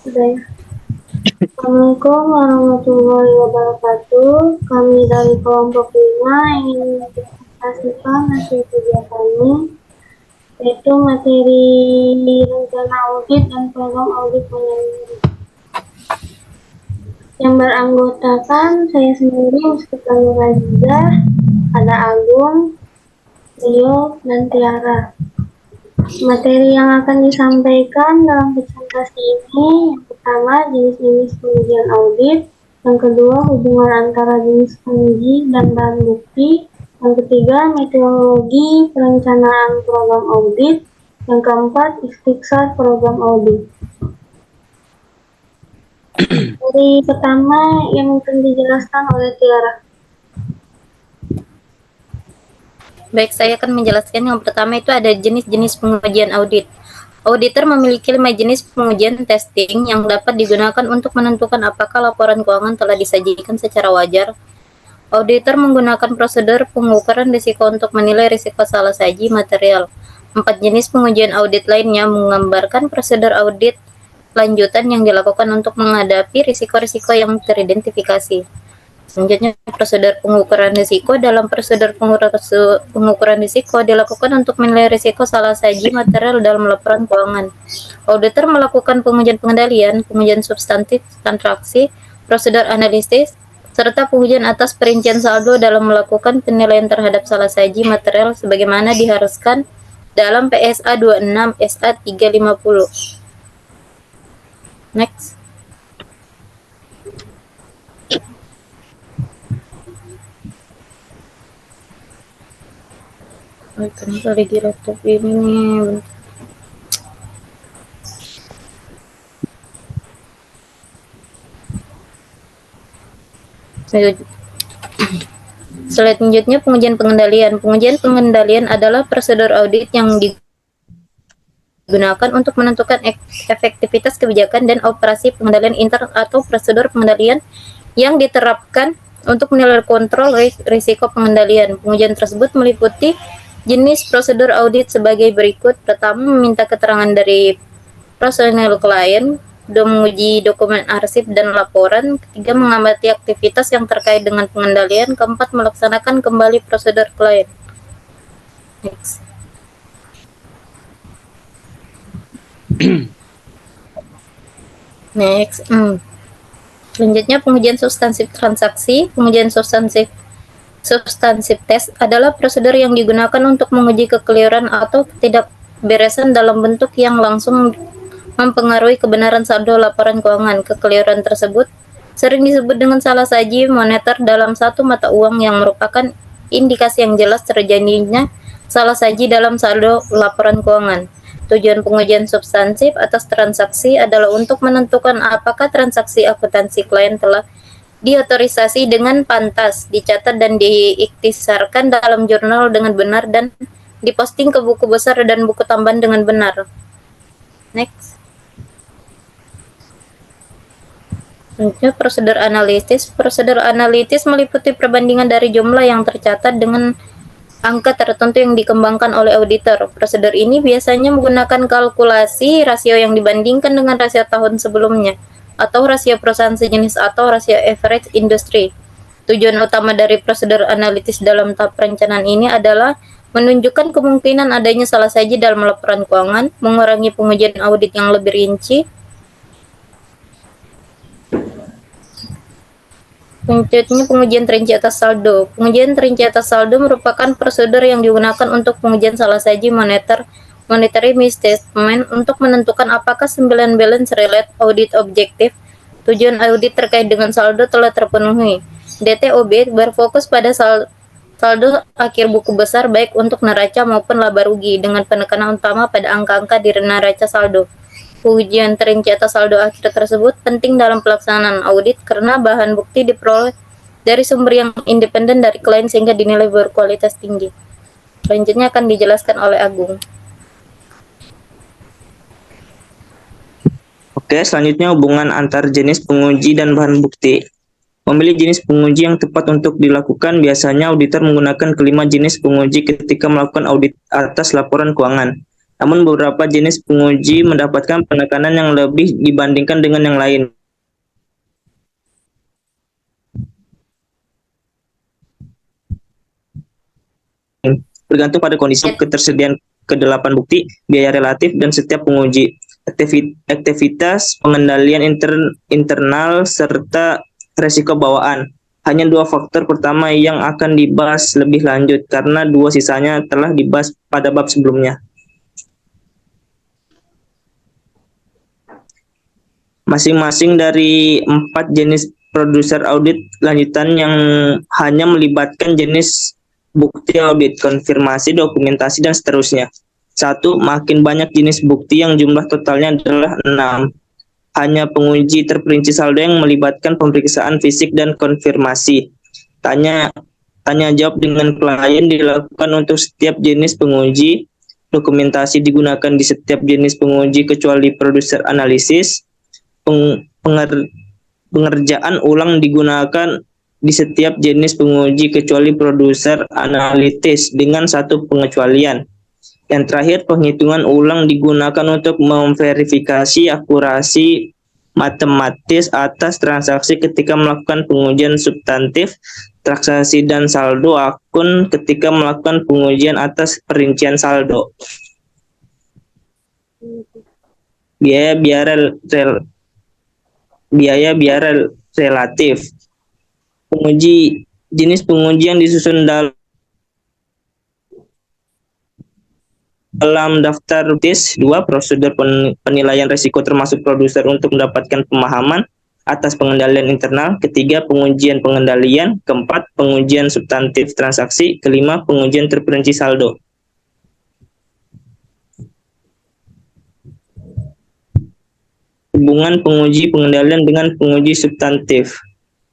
Sudah ya. Assalamualaikum warahmatullahi wabarakatuh. Kami dari kelompok 5 ingin mempresentasikan hasil kerja kami, yaitu materi rencana audit dan program audit manajemen. Yang beranggotakan saya sendiri, Mustika Nurhaliza, ada Agung, Rio, dan Tiara. Materi yang akan disampaikan dalam presentasi ini, yang pertama jenis-jenis pengujian audit, yang kedua hubungan antara jenis penguji dan bahan bukti, yang ketiga metodologi perencanaan program audit, yang keempat istiqsar program audit. Dari pertama yang mungkin dijelaskan oleh Tiara. Baik, saya akan menjelaskan yang pertama itu ada jenis-jenis pengujian audit. Auditor memiliki 5 jenis pengujian testing yang dapat digunakan untuk menentukan apakah laporan keuangan telah disajikan secara wajar. Auditor menggunakan prosedur pengukuran risiko untuk menilai risiko salah saji material. 4 jenis pengujian audit lainnya menggambarkan prosedur audit lanjutan yang dilakukan untuk menghadapi risiko-risiko yang teridentifikasi. Selanjutnya, prosedur pengukuran risiko. Dalam prosedur pengukuran risiko dilakukan untuk menilai risiko salah saji material dalam laporan keuangan. Auditor melakukan pengujian pengendalian, pengujian substantif transaksi, prosedur analisis, serta pengujian atas perincian saldo dalam melakukan penilaian terhadap salah saji material sebagaimana diharuskan dalam PSA 26 SA 350. Next. Kenapa lagi laptop ini nih? Selanjutnya pengujian pengendalian. Pengujian pengendalian adalah prosedur audit yang digunakan untuk menentukan efektivitas kebijakan dan operasi pengendalian intern atau prosedur pengendalian yang diterapkan untuk menilai kontrol risiko pengendalian. Pengujian tersebut meliputi jenis prosedur audit sebagai berikut. Pertama, meminta keterangan dari personel klien. Kedua, menguji dokumen arsip dan laporan. Ketiga, mengamati aktivitas yang terkait dengan pengendalian. Keempat, melaksanakan kembali prosedur klien. Next. Next. Selanjutnya, pengujian substansif transaksi. Pengujian substansif test adalah prosedur yang digunakan untuk menguji kekeliruan atau ketidakberesan dalam bentuk yang langsung mempengaruhi kebenaran saldo laporan keuangan. Kekeliruan tersebut sering disebut dengan salah saji moneter dalam satu mata uang yang merupakan indikasi yang jelas terjadinya salah saji dalam saldo laporan keuangan. Tujuan pengujian substansif atas transaksi adalah untuk menentukan apakah transaksi akuntansi klien telah diotorisasi dengan pantas, dicatat dan diiktisarkan dalam jurnal dengan benar dan diposting ke buku besar dan buku tambahan dengan benar. Next. Selanjutnya, prosedur analitis. Prosedur analitis meliputi perbandingan dari jumlah yang tercatat dengan angka tertentu yang dikembangkan oleh auditor. Prosedur ini biasanya menggunakan kalkulasi rasio yang dibandingkan dengan rasio tahun sebelumnya, atau rasio perusahaan sejenis atau rasio average industry. Tujuan utama dari prosedur analitis dalam tahap perencanaan ini adalah menunjukkan kemungkinan adanya salah saji dalam laporan keuangan, mengurangi pengujian audit yang lebih rinci. Selanjutnya, pengujian terinci atas saldo. Pengujian terinci atas saldo merupakan prosedur yang digunakan untuk pengujian salah saji monetary misstatement untuk menentukan apakah 9 balance relate audit objektif tujuan audit terkait dengan saldo telah terpenuhi. DTOB berfokus pada saldo akhir buku besar baik untuk neraca maupun laba rugi dengan penekanan utama pada angka-angka di neraca saldo. Pengujian terinci atas saldo akhir tersebut penting dalam pelaksanaan audit karena bahan bukti diperoleh dari sumber yang independen dari klien sehingga dinilai berkualitas tinggi. Selanjutnya akan dijelaskan oleh Agung. Oke, selanjutnya hubungan antar jenis penguji dan bahan bukti. Memilih jenis penguji yang tepat untuk dilakukan, biasanya auditor menggunakan kelima jenis penguji ketika melakukan audit atas laporan keuangan. Namun beberapa jenis penguji mendapatkan penekanan yang lebih dibandingkan dengan yang lain. Bergantung pada kondisi ketersediaan kedelapan bukti, biaya relatif, dan setiap penguji, aktivitas pengendalian internal, serta resiko bawaan. Hanya dua faktor pertama yang akan dibahas lebih lanjut, karena dua sisanya telah dibahas pada bab sebelumnya. Masing-masing dari 4 jenis produser audit lanjutan yang hanya melibatkan jenis bukti audit, konfirmasi, dokumentasi, dan seterusnya. 1. Makin banyak jenis bukti yang jumlah totalnya adalah 6. Hanya penguji terperinci saldo yang melibatkan pemeriksaan fisik dan konfirmasi. Tanya jawab dengan klien dilakukan untuk setiap jenis penguji. Dokumentasi digunakan di setiap jenis penguji kecuali produser analisis. Pengerjaan ulang digunakan di setiap jenis penguji kecuali produser analitis dengan satu pengecualian. Yang terakhir, penghitungan ulang digunakan untuk memverifikasi akurasi matematis atas transaksi ketika melakukan pengujian substantif, transaksi dan saldo akun ketika melakukan pengujian atas perincian saldo. Biaya relatif. Jenis penguji yang disusun dalam daftar TIS. 2. Prosedur penilaian risiko termasuk produser untuk mendapatkan pemahaman atas pengendalian internal. Ketiga, pengujian pengendalian. Keempat, pengujian substantif transaksi. Kelima, pengujian terperinci saldo. Hubungan penguji pengendalian dengan penguji substantif.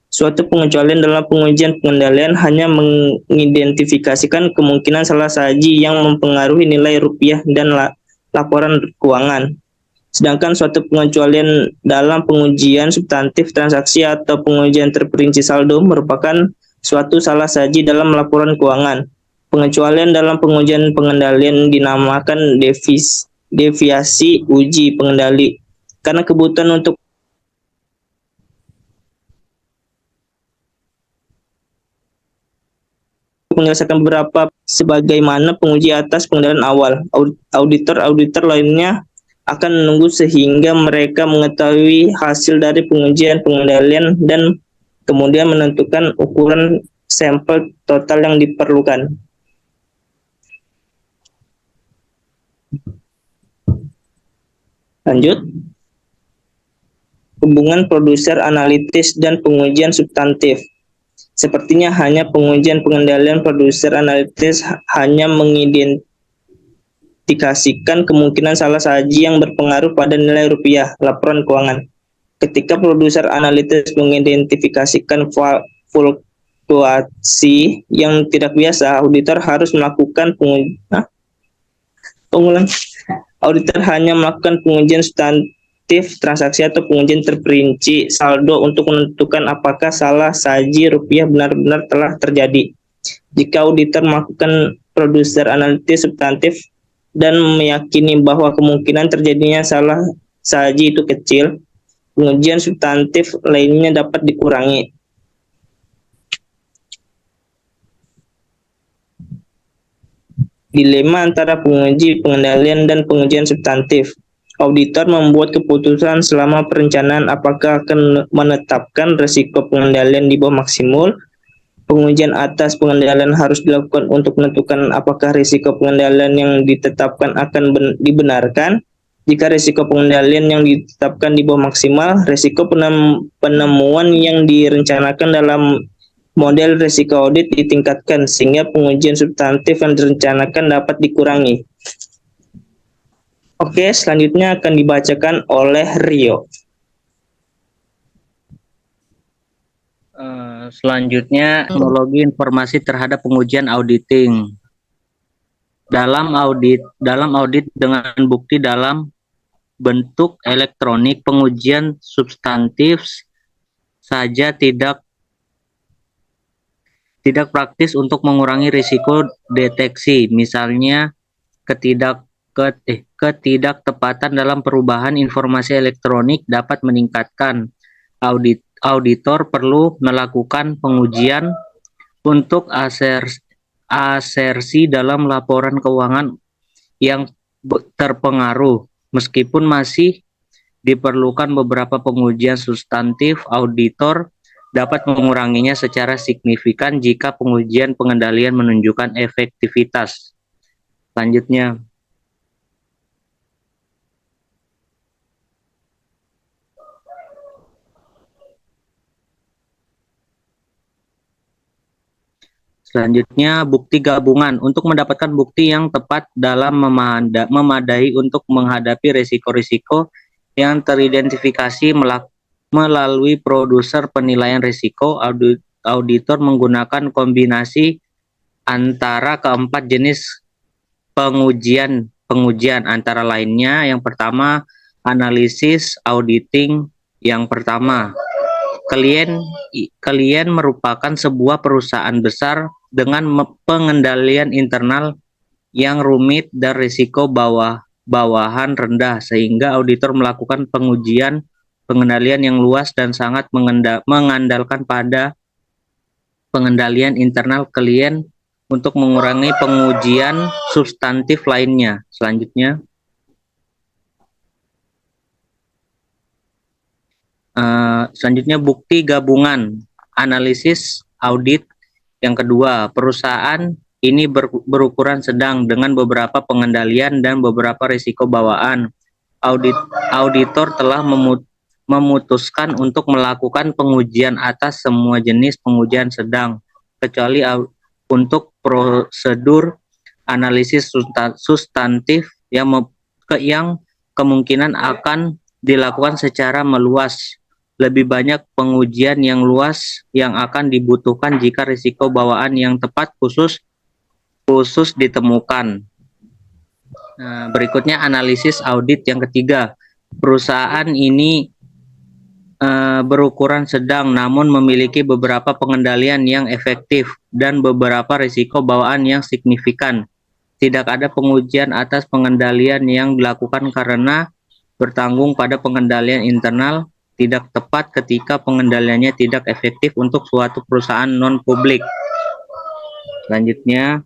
Suatu pengecualian dalam pengujian pengendalian hanya mengidentifikasikan kemungkinan salah saji yang mempengaruhi nilai rupiah dan laporan keuangan. Sedangkan suatu pengecualian dalam pengujian substantif transaksi atau pengujian terperinci saldo merupakan suatu salah saji dalam laporan keuangan. Pengecualian dalam pengujian pengendalian dinamakan deviasi uji pengendali. Karena kebutuhan untuk menyelesaikan beberapa sebagaimana penguji atas pengendalian awal. Auditor lainnya akan menunggu sehingga mereka mengetahui hasil dari pengujian pengendalian dan kemudian menentukan ukuran sampel total yang diperlukan. Lanjut. Hubungan produser analitis dan pengujian substantif. Sepertinya hanya pengujian pengendalian produser analitis hanya mengidentifikasikan kemungkinan salah saji yang berpengaruh pada nilai rupiah laporan keuangan. Ketika produser analitis mengidentifikasikan fluktuasi yang tidak biasa, auditor harus melakukan Auditor hanya melakukan pengujian substantif transaksi atau pengujian terperinci saldo untuk menentukan apakah salah saji rupiah benar-benar telah terjadi. Jika auditor melakukan produser analitis substantif dan meyakini bahwa kemungkinan terjadinya salah saji itu kecil, pengujian substantif lainnya dapat dikurangi. Dilema antara penguji pengendalian dan pengujian substantif. Auditor membuat keputusan selama perencanaan apakah akan menetapkan risiko pengendalian di bawah maksimum. Pengujian atas pengendalian harus dilakukan untuk menentukan apakah risiko pengendalian yang ditetapkan akan dibenarkan. Jika risiko pengendalian yang ditetapkan di bawah maksimal, risiko penemuan yang direncanakan dalam model risiko audit ditingkatkan sehingga pengujian substantif yang direncanakan dapat dikurangi. Oke, selanjutnya akan dibacakan oleh Rio. Selanjutnya, teknologi informasi terhadap pengujian auditing. Dalam audit dengan bukti dalam bentuk elektronik, pengujian substantif saja tidak praktis untuk mengurangi risiko deteksi, misalnya ketidaktepatan dalam perubahan informasi elektronik dapat meningkatkan. Auditor perlu melakukan pengujian untuk asersi dalam laporan keuangan yang terpengaruh. Meskipun masih diperlukan beberapa pengujian substantif, auditor dapat menguranginya secara signifikan jika pengujian pengendalian menunjukkan efektivitas. Selanjutnya, bukti gabungan. Untuk mendapatkan bukti yang tepat dalam memadai untuk menghadapi risiko-risiko yang teridentifikasi melalui produser penilaian risiko, auditor menggunakan kombinasi antara keempat jenis pengujian antara lainnya. Yang pertama, analisis auditing. Yang pertama, klien merupakan sebuah perusahaan besar dengan pengendalian internal yang rumit dan risiko bawahan rendah, sehingga auditor melakukan pengendalian yang luas dan sangat mengandalkan pada pengendalian internal klien untuk mengurangi pengujian substantif lainnya. Selanjutnya, bukti gabungan analisis audit. Yang kedua, perusahaan ini berukuran sedang dengan beberapa pengendalian dan beberapa risiko bawaan. Auditor telah memutuskan untuk melakukan pengujian atas semua jenis pengujian sedang, kecuali untuk prosedur analisis substantif yang kemungkinan akan dilakukan secara meluas. Lebih banyak pengujian yang luas yang akan dibutuhkan jika risiko bawaan yang tepat khusus ditemukan. Berikutnya, analisis audit. Yang ketiga, perusahaan ini berukuran sedang namun memiliki beberapa pengendalian yang efektif dan beberapa risiko bawaan yang signifikan. Tidak ada pengujian atas pengendalian yang dilakukan karena bertanggung pada pengendalian internal tidak tepat ketika pengendaliannya tidak efektif untuk suatu perusahaan non-publik. Selanjutnya,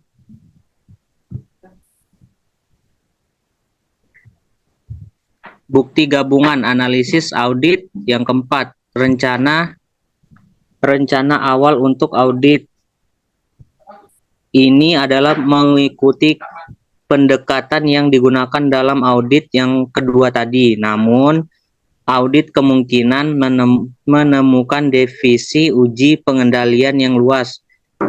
bukti gabungan analisis audit. Yang keempat, rencana awal untuk audit. Ini adalah mengikuti pendekatan yang digunakan dalam audit yang kedua tadi. Namun, audit kemungkinan menemukan defisi uji pengendalian yang luas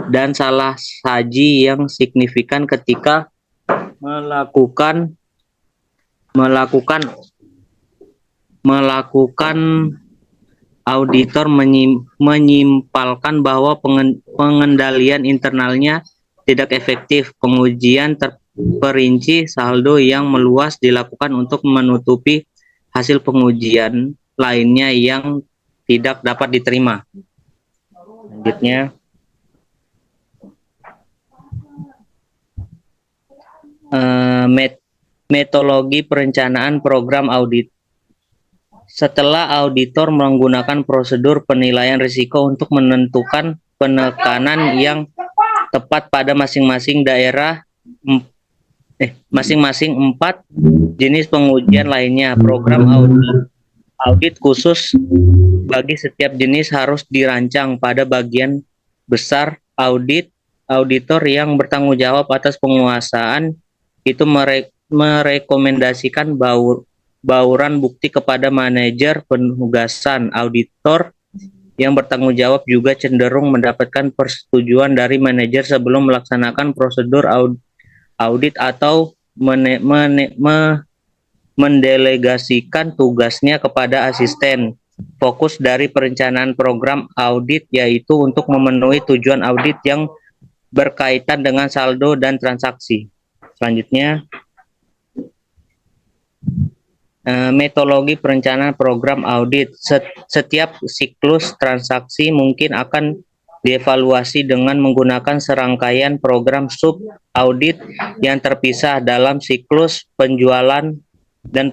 dan salah saji yang signifikan ketika melakukan auditor menyimpulkan bahwa pengendalian internalnya tidak efektif. Pengujian terperinci saldo yang meluas dilakukan untuk menutupi hasil pengujian lainnya yang tidak dapat diterima. Selanjutnya, metodologi perencanaan program audit. Setelah auditor menggunakan prosedur penilaian risiko untuk menentukan penekanan yang tepat pada masing-masing daerah, masing-masing 4 jenis pengujian lainnya. Program audit khusus bagi setiap jenis harus dirancang. Pada bagian besar auditor yang bertanggung jawab atas penguasaan itu merekomendasikan bauran bukti kepada manajer penugasan. Auditor yang bertanggung jawab juga cenderung mendapatkan persetujuan dari manajer sebelum melaksanakan prosedur audit atau mendelegasikan tugasnya kepada asisten. Fokus dari perencanaan program audit yaitu untuk memenuhi tujuan audit yang berkaitan dengan saldo dan transaksi. Selanjutnya, metodologi perencanaan program audit. Setiap siklus transaksi mungkin akan dievaluasi dengan menggunakan serangkaian program sub audit yang terpisah dalam siklus penjualan dan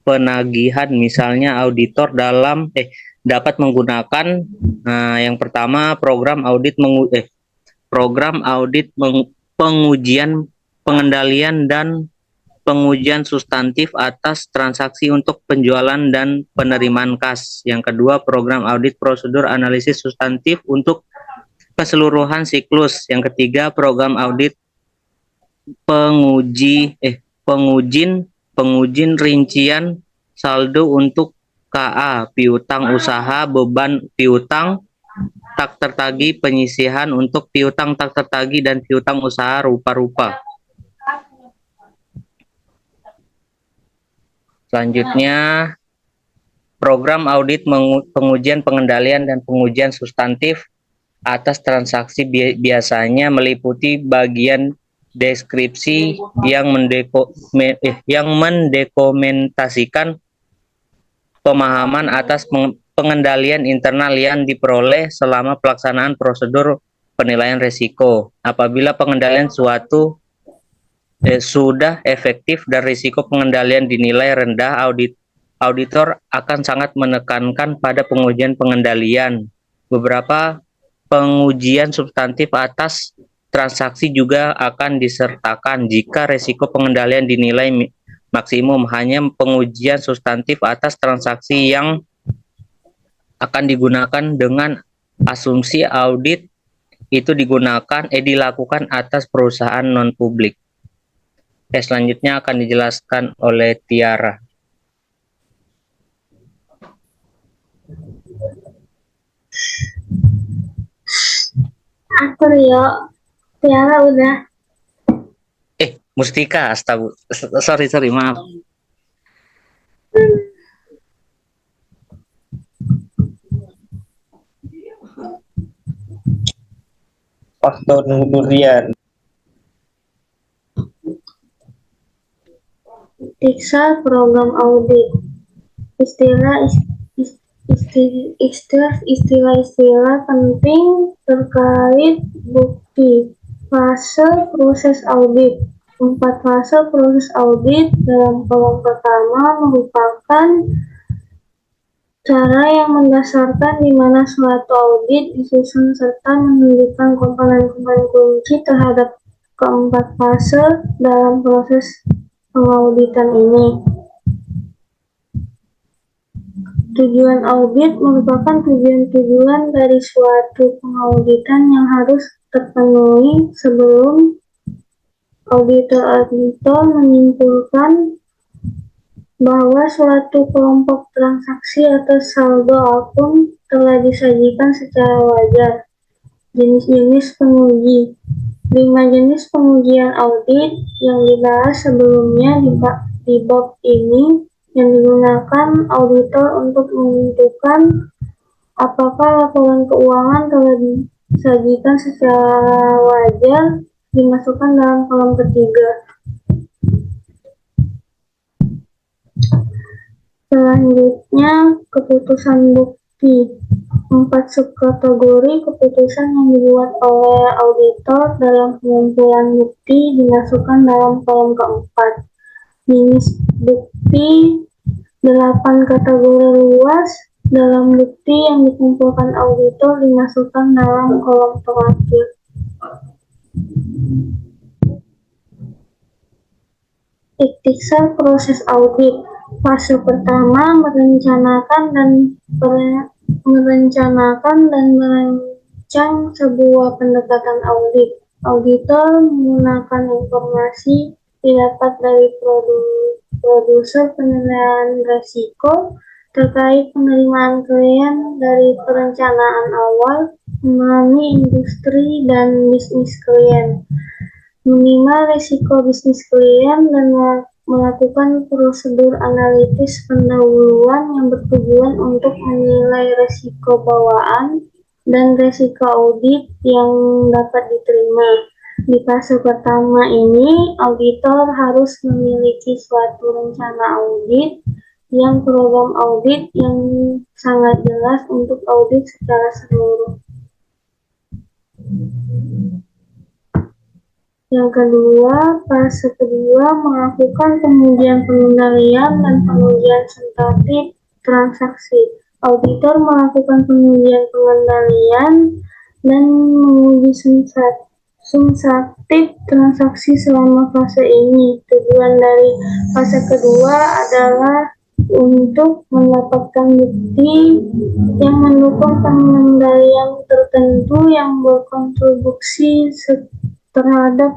penagihan. Misalnya auditor dapat menggunakan yang pertama program audit pengujian pengendalian dan pengujian substantif atas transaksi untuk penjualan dan penerimaan kas. Yang kedua, program audit prosedur analisis substantif untuk keseluruhan siklus. Yang ketiga, program audit pengujin rincian saldo untuk KA, piutang usaha, beban piutang tak tertagih, penyisihan untuk piutang tak tertagih dan piutang usaha rupa-rupa. Selanjutnya, program audit pengujian pengendalian dan pengujian substantif atas transaksi biasanya meliputi bagian deskripsi yang mendokumentasikan pemahaman atas pengendalian internal yang diperoleh selama pelaksanaan prosedur penilaian risiko. Apabila pengendalian suatu sudah efektif dan risiko pengendalian dinilai rendah, auditor akan sangat menekankan pada pengujian pengendalian. Beberapa pengujian substantif atas transaksi juga akan disertakan jika risiko pengendalian dinilai maksimum. Hanya pengujian substantif atas transaksi yang akan digunakan dengan asumsi audit itu dilakukan atas perusahaan non-publik. Selanjutnya akan dijelaskan oleh Tiara. Aku Rio, Tiara udah. Mustika, astaga. Sorry, maaf. Faktor durian. Tiksa program audit. Istilah-istilah penting terkait bukti. Fase proses audit. 4 fase proses audit dalam kolom pertama merupakan cara yang mendasarkan di mana suatu audit disusun serta menunjukkan komponen-komponen kunci terhadap keempat fase dalam proses pengauditan ini. Tujuan audit merupakan tujuan-tujuan dari suatu pengauditan yang harus terpenuhi sebelum auditor menyimpulkan bahwa suatu kelompok transaksi atau saldo akun telah disajikan secara wajar. Jenis-jenis penguji. 5 jenis pengujian audit yang dibahas sebelumnya di bab ini yang digunakan auditor untuk menentukan apakah laporan keuangan telah disajikan secara wajar dimasukkan dalam kolom ketiga. Selanjutnya, keputusan bukti. 4 subkategori keputusan yang dibuat oleh auditor dalam pengumpulan bukti dimasukkan dalam kolom keempat. Jenis bukti. 8 kategori luas dalam bukti yang dikumpulkan auditor dimasukkan dalam kolom terakhir. Ikhtisar proses audit. Fase pertama merencanakan dan merancang sebuah pendekatan audit. Auditor menggunakan informasi didapat dari produser penilaian risiko terkait penerimaan klien dari perencanaan awal, memahami industri dan bisnis klien, minimal risiko bisnis klien, dan melakukan prosedur analitis pendahuluan yang bertujuan untuk menilai risiko bawaan dan risiko audit yang dapat diterima. Di fase pertama ini, auditor harus memiliki suatu rencana audit yang program audit yang sangat jelas untuk audit secara seluruh. Yang kedua, fase kedua melakukan pengujian pengendalian dan pengujian sensitif transaksi. Auditor melakukan pengujian pengendalian dan menguji sensitif transaksi selama fase ini. Tujuan dari fase kedua adalah untuk mendapatkan bukti yang mendukung pengendalian tertentu yang berkontribusi terhadap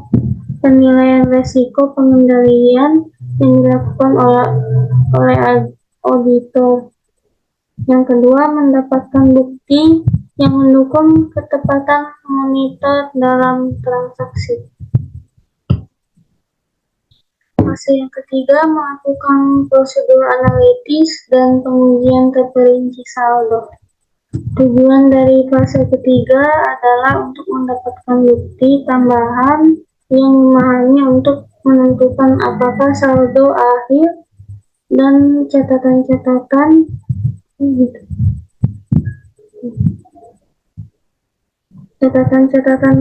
penilaian risiko pengendalian yang dilakukan oleh auditor. Yang kedua, mendapatkan bukti yang mendukung ketepatan monitor dalam transaksi. Fase yang ketiga, melakukan prosedur analitis dan pengujian terperinci saldo. Tujuan dari fase ketiga adalah untuk mendapatkan bukti tambahan yang memahami untuk menentukan apakah saldo akhir dan catatan-catatan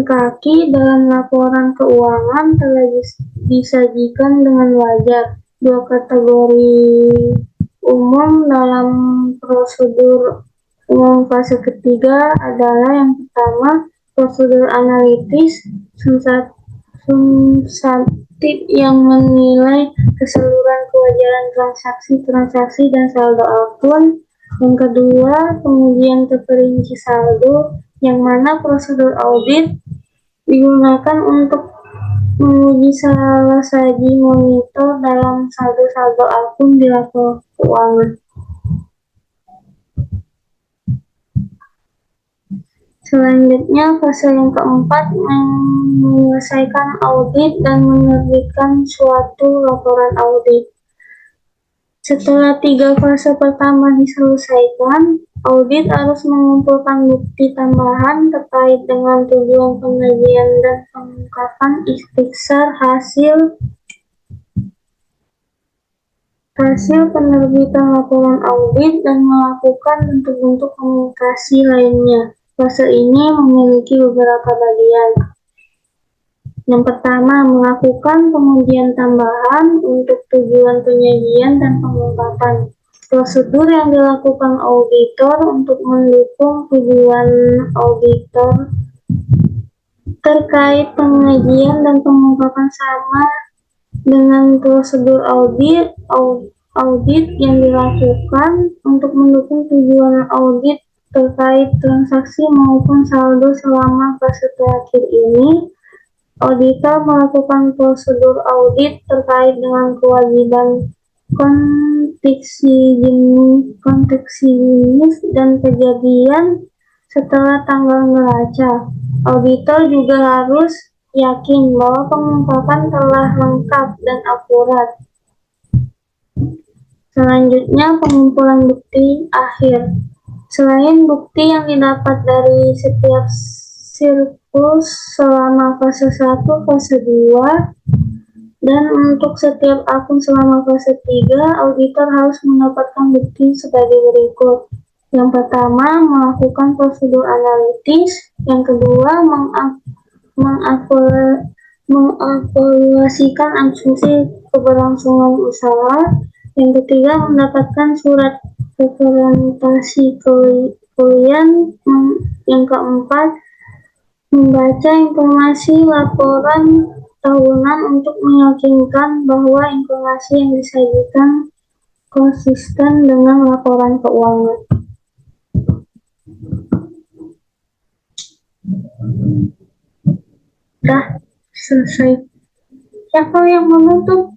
kaki dalam laporan keuangan telah disajikan dengan wajar. Dua kategori umum dalam prosedur umum fase ketiga adalah yang pertama, prosedur analitis substantif yang menilai keseluruhan kewajaran transaksi dan saldo akun. Yang kedua, pengujian terperinci saldo, yang mana prosedur audit digunakan untuk menguji salah saji monitor dalam saldo-saldo akun di laporan keuangan. Selanjutnya, fase yang keempat menyelesaikan audit dan menerbitkan suatu laporan audit. Setelah 3 fase pertama diselesaikan, audit harus mengumpulkan bukti tambahan terkait dengan tujuan pengajian dan pengungkapan istiqsar hasil penerbitan laporan audit dan melakukan bentuk-bentuk komunikasi lainnya. Fase ini memiliki beberapa bagian. Yang pertama, melakukan pengujian tambahan untuk tujuan penyajian dan pengungkapan. Prosedur yang dilakukan auditor untuk mendukung tujuan auditor terkait pengajian dan pengungkapan sama dengan prosedur audit yang dilakukan untuk mendukung tujuan audit terkait transaksi maupun saldo selama fase terakhir ini. Auditor melakukan prosedur audit terkait dengan kewajiban kontiksi jenis dan kejadian setelah tanggal neraca. Auditor juga harus yakin bahwa pengungkapan telah lengkap dan akurat. Selanjutnya, pengumpulan bukti akhir. Selain bukti yang didapat dari setiap siklus selama fase 1, fase 2, dan untuk setiap akun selama fase 3, auditor harus mendapatkan bukti sebagai berikut. Yang pertama, melakukan prosedur analitis. Yang kedua, mengevaluasikan asumsi keberlangsungan usaha. Yang ketiga, mendapatkan surat representasi klien. Yang keempat, membaca informasi laporan tahunan untuk meyakinkan bahwa informasi yang disajikan konsisten dengan laporan keuangan. Dah selesai. Siapa yang menutup?